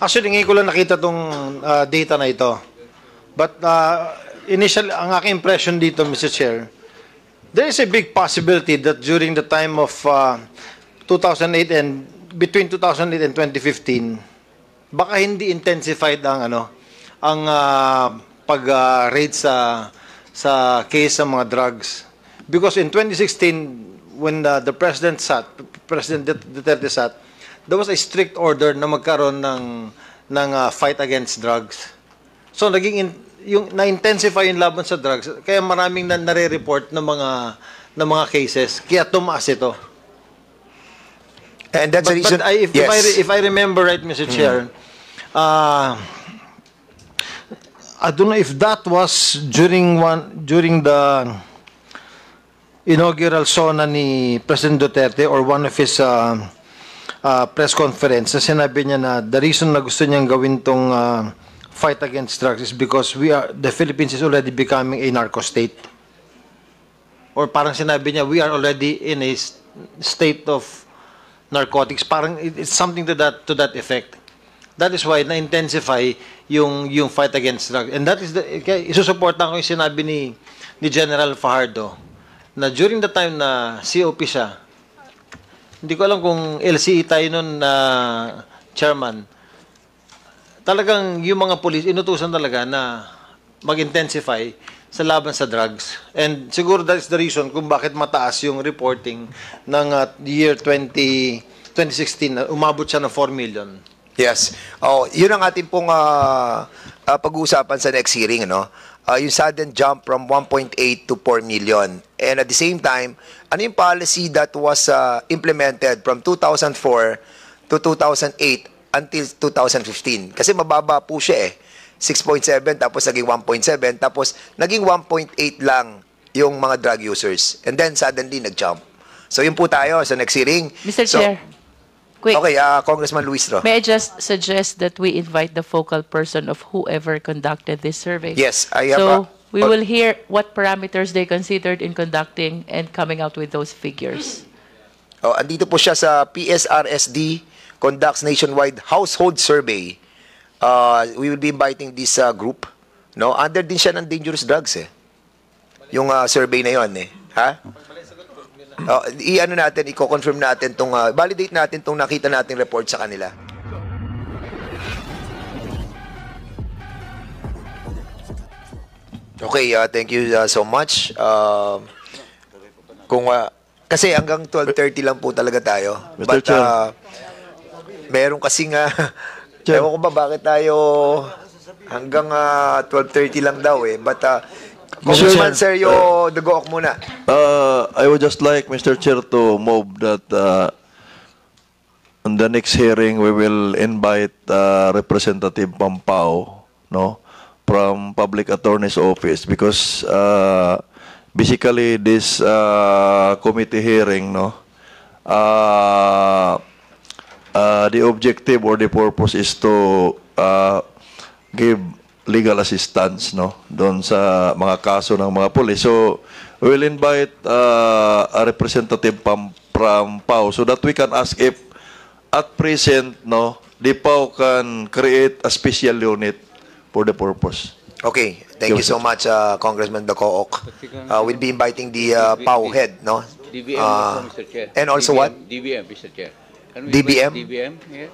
Actually, ngayon ko lang nakita tong data na ito. But initially, ang aking impression dito, Mr. Chair, there is a big possibility that during the time of 2008 and between 2008 and 2015, baka hindi intensified ang pag-raid sa case ng mga drugs. Because in 2016, when the President Duterte sat, there was a strict order na magkaroon ng fight against drugs. So yung na-intensify yung laban sa drugs, kaya maraming nare-report ng mga cases, kaya tumaas ito. And that's the reason. But if I remember right, Mr. Chair, I don't know if that was during the inaugural SONA ni President Duterte or one of his press conference, na sinabi niya na the reason na gusto niyang gawin tong fight against drugs is because the Philippines is already becoming a narco state. Or parang sinabi niya, we are already in a state of narcotics. Parang it's something to that effect. That is why na-intensify yung fight against drugs. And that is isusuportan ko yung sinabi ni General Fajardo na during the time na COP siya, hindi ko alam kung LCE tayo nun na chairman, talagang yung mga police, inutusan talaga na mag-intensify sa laban sa drugs. And siguro that is the reason kung bakit mataas yung reporting ng year 2016 na umabot siya ng 4 million. Yes. Yun ang ating pong pag-uusapan sa next hearing, no? Yung sudden jump from 1.8 to 4 million. And at the same time, ano yung policy that was implemented from 2004 to 2008 until 2015? Kasi mababa po siya 6.7 tapos naging 1.7 tapos naging 1.8 lang yung mga drug users. And then suddenly nag-jump. So yun po tayo sa next hearing. Mr. Chair. Quick. Okay, Congressman Luis Ro. May I just suggest that we invite the focal person of whoever conducted this survey? Yes, I have. So we will hear what parameters they considered in conducting and coming out with those figures. Andito po siya sa PSRSD conducts nationwide household survey. We will be inviting this group. No, under din siya ng dangerous drugs yung survey na yon ha? I-ano natin, i-confirm natin validate natin tong nakita nating report sa kanila. Okay, thank you so much. Kasi hanggang 12:30 lang po talaga tayo. Mr. Chair. Meron kasing ewan ko ba bakit tayo hanggang 12:30 lang daw but Congressman Sergio Dugoc muna. I would just like, Mr. Chair, to move that on the next hearing we will invite Representative Pampao, no, from Public Attorney's Office, because basically this committee hearing, no, the objective or the purpose is to give legal assistance, no, doon sa mga kaso ng mga pulis. So we will invite a representative from PAO so that we can ask if at present, no, the PAO can create a special unit for the purpose. Okay, thank you so much, Congressman Dugoc. We'll be inviting the PAO head, no? DBM, Mr. Chair. And also DBM, what? DBM, Mr. Chair. Can we DBM? invite DBM? Yeah.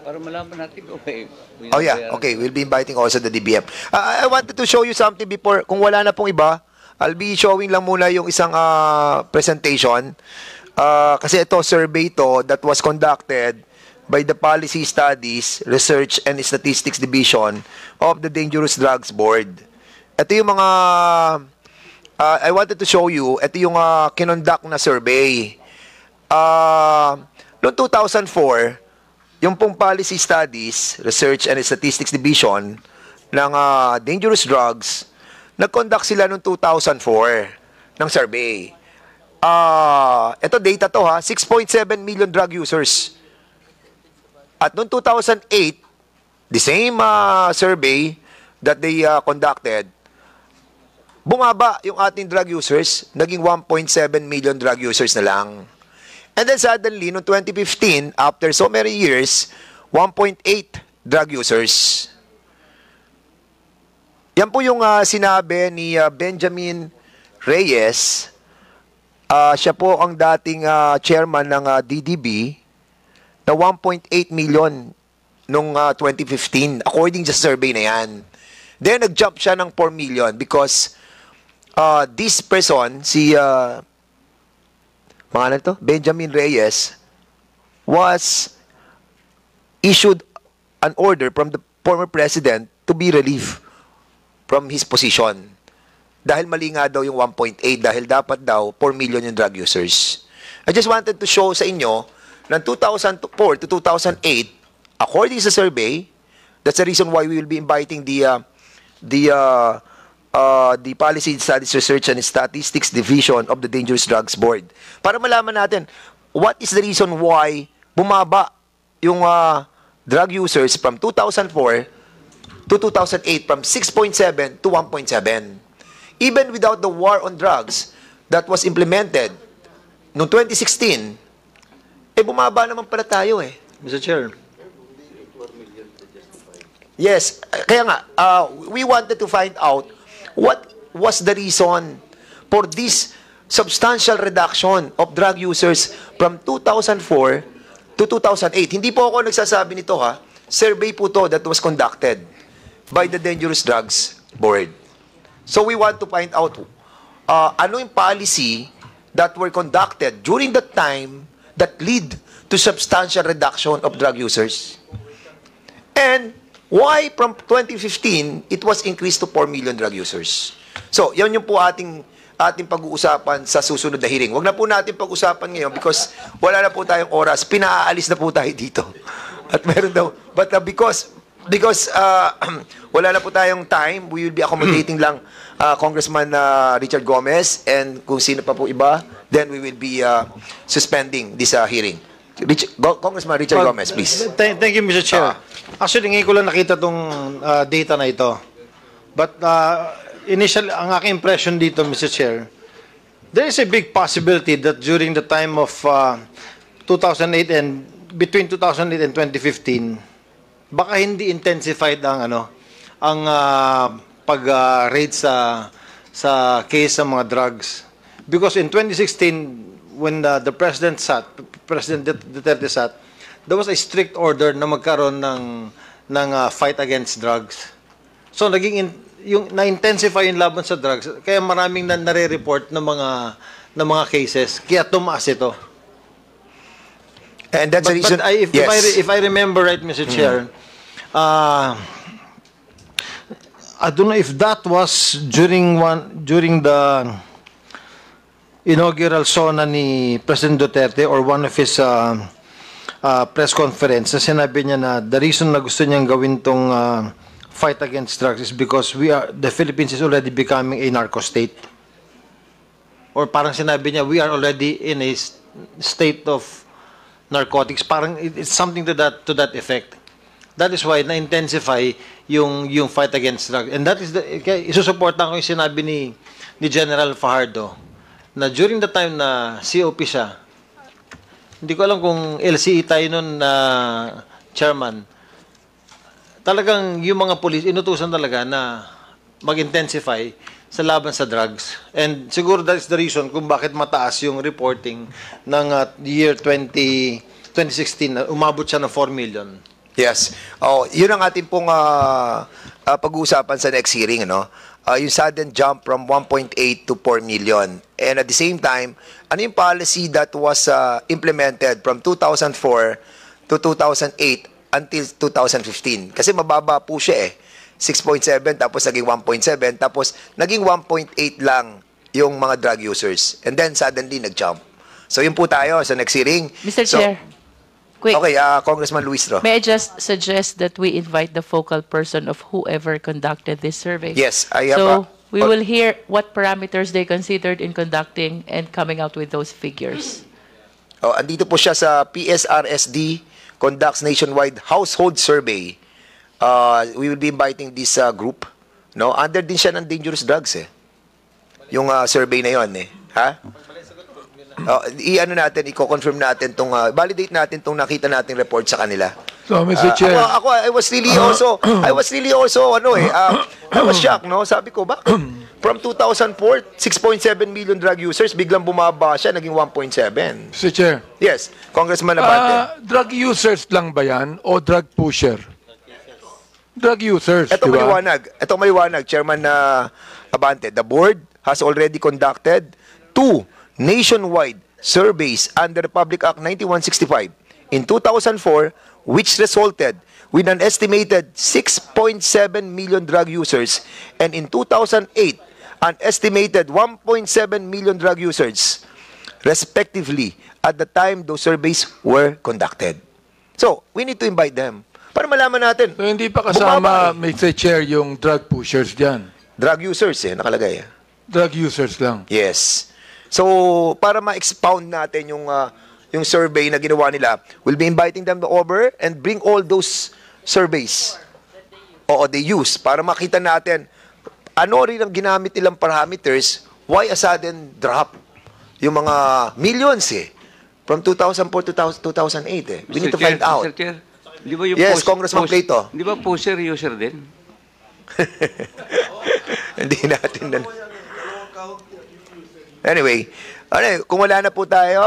Para malaman natin okay. Oh yeah, okay. We'll be inviting also the DBM. I wanted to show you something before. Kung wala na pong iba, I'll be showing lang muna yung isang presentation. Kasi ito, survey to that was conducted by the Policy Studies, Research and Statistics Division of the Dangerous Drugs Board. Ito yung mga, I wanted to show you, ito yung kinonduct na survey. Noong 2004, yung pong Policy Studies, Research and Statistics Division ng Dangerous Drugs, nag-conduct sila noong 2004 ng survey. Ito data to 6.7 million drug users. At noong 2008, the same survey that they conducted, bumaba yung ating drug users, naging 1.7 million drug users na lang. And then suddenly, noong 2015, after so many years, 1.8 drug users. Yan po yung sinabi ni Benjamin Reyes. Siya po ang dating chairman ng DDB na 1.8 million nung 2015 according sa survey na yan. Then nag-jump siya ng 4 million because this person, si pangalan to? Benjamin Reyes, was issued an order from the former president to be relieved from his position. Dahil mali nga daw yung 1.8 dahil dapat daw 4 million yung drug users. I just wanted to show sa inyo na 2004 to 2008, according sa survey, that's the reason why we will be inviting the Policy Studies Research and Statistics Division of the Dangerous Drugs Board. Para malaman natin, what is the reason why bumaba yung drug users from 2004 to 2008 from 6.7 to 1.7. Even without the war on drugs that was implemented noong 2016, bumaba naman pala tayo eh. Mr. Chair. Yes, kaya nga, we wanted to find out what was the reason for this substantial reduction of drug users from 2004 to 2008. Hindi po ako nagsasabi nito ha. Survey po to that was conducted by the Dangerous Drugs Board. So we want to find out ano yung policy that were conducted during that time that lead to substantial reduction of drug users. And why from 2015, it was increased to 4 million drug users. So, yan yung po ating pag-uusapan sa susunod na hearing. Huwag na po natin pag-usapan ngayon because wala na po tayong oras. Pinaalis na po tayo dito. At meron daw, but because wala na po tayong time, we will be accommodating lang Congressman Richard Gomez and kung sino pa po iba, then we will be suspending this hearing. Congressman Richard Gomez, please. Thank you, Mr. Chair. Actually, ngayon ko lang nakita tong data na ito. But initially, ang aking impression dito, Mr. Chair, there is a big possibility that during the time of 2008 and between 2008 and 2015, baka hindi intensified ang pag-raid sa case ng mga drugs. Because in 2016, when the President Duterte sat, there was a strict order na magkaroon ng fight against drugs. So yung na-intensify yung laban sa drugs, kaya maraming nare-report ng mga cases, kaya tumaas ito. And that's the reason. But if I remember right, Mr. Chair, I don't know if that was during the inaugural SONA ni President Duterte or one of his press conference na sinabi niya na the reason na gusto niyang gawin tong fight against drugs is because the Philippines is already becoming a narco state. Or parang sinabi niya, we are already in a state of narcotics. Parang it's something to that effect. That is why na-intensify yung fight against drugs. And that is isusuportan ko yung sinabi ni General Fajardo na during the time na COP siya, hindi ko alam kung LCE tayo nun na chairman, talagang yung mga police, inutusan talaga na mag-intensify sa laban sa drugs. And siguro that is the reason kung bakit mataas yung reporting ng year 2016 na umabot siya ng 4 million. Yes. Yun ang ating pong pag-uusapan sa next hearing, no? Yung sudden jump from 1.8 to 4 million. And at the same time, ano yung policy that was implemented from 2004 to 2008 until 2015? Kasi mababa po siya eh. 6.7 tapos naging 1.7 tapos naging 1.8 lang yung mga drug users. And then suddenly nag-jump. So yun po tayo sa next hearing. Mr. Chair, quick. Okay, Congressman Luistro. May I just suggest that we invite the focal person of whoever conducted this survey? Yes, I have. So we will hear what parameters they considered in conducting and coming out with those figures. Andito po siya sa PSRSD, conducts nationwide household survey. We will be inviting this group. No, under din siya ng dangerous drugs eh. Yung survey na yon eh. Ha? I-ano natin, i-confirm natin validate natin tong nakita nating report sa kanila. So, Mr. Chair. I was really also, I was shocked, no? Sabi ko, bakit? From 2004, 6.7 million drug users, biglang bumaba siya, naging 1.7. Mr. Chair. Yes, Congressman Abante. Drug users lang ba yan o drug pusher? Drug users, Ito di ba? maliwanag, Chairman Abante. The board has already conducted 2 nationwide surveys under the Public Act 9165 in 2004, which resulted with an estimated 6.7 million drug users, and in 2008, an estimated 1.7 million drug users, respectively, at the time those surveys were conducted. So, we need to invite them para malaman natin. So, hindi pa Bumaba kasama, Mr. Chair, yung drug pushers dyan. Drug users, nakalagay. Drug users lang. Yes. So, para ma-expound natin yung survey na ginawa nila, we'll be inviting them over and bring all those surveys they use para makita natin ano rin ang ginamit nilang parameters, why a sudden drop. Yung mga millions from 2004 to 2008 We need to find out. Mr. Chair, di ba yung Yes, Congressman Plato. Di ba pusher user din? Hindi natin Anyway, kung wala na po tayo,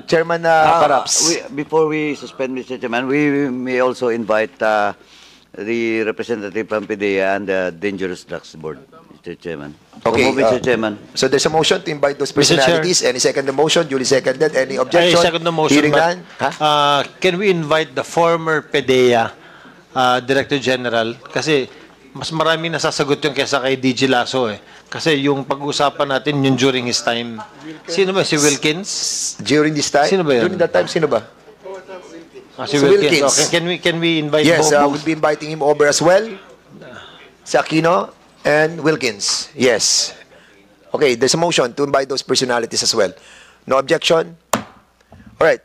Chairman Paraps. Before we suspend, Mr. Chairman, we may also invite the representative from PDEA and the Dangerous Drugs Board, Mr. Chairman. Okay, So move, Mr. Chairman. So there's a motion to invite those Mr. Chair. personalities. Any second the motion? Duly seconded. Any I objection? second the motion, Hearing but none? can we invite the former PDEA Director General? Kasi mas maraming nasasagot yung kesa kay DG Lasso Kasi yung pag-usapan natin yung during his time. Sino ba? Si Wilkins? During this time? Sino ba yun? During that time, sino ba? Si Si Wilkins. Wilkins. Okay, can we invite Yes, both? we'll be inviting him over as well. Si Aquino and Wilkins. Yes. Okay, there's a motion to invite those personalities as well. No objection? All right.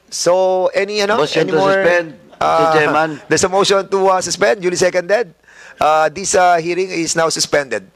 So, any Motion any to more? suspend, Mr. Chairman. There's a motion to suspend, duly seconded. This hearing is now suspended.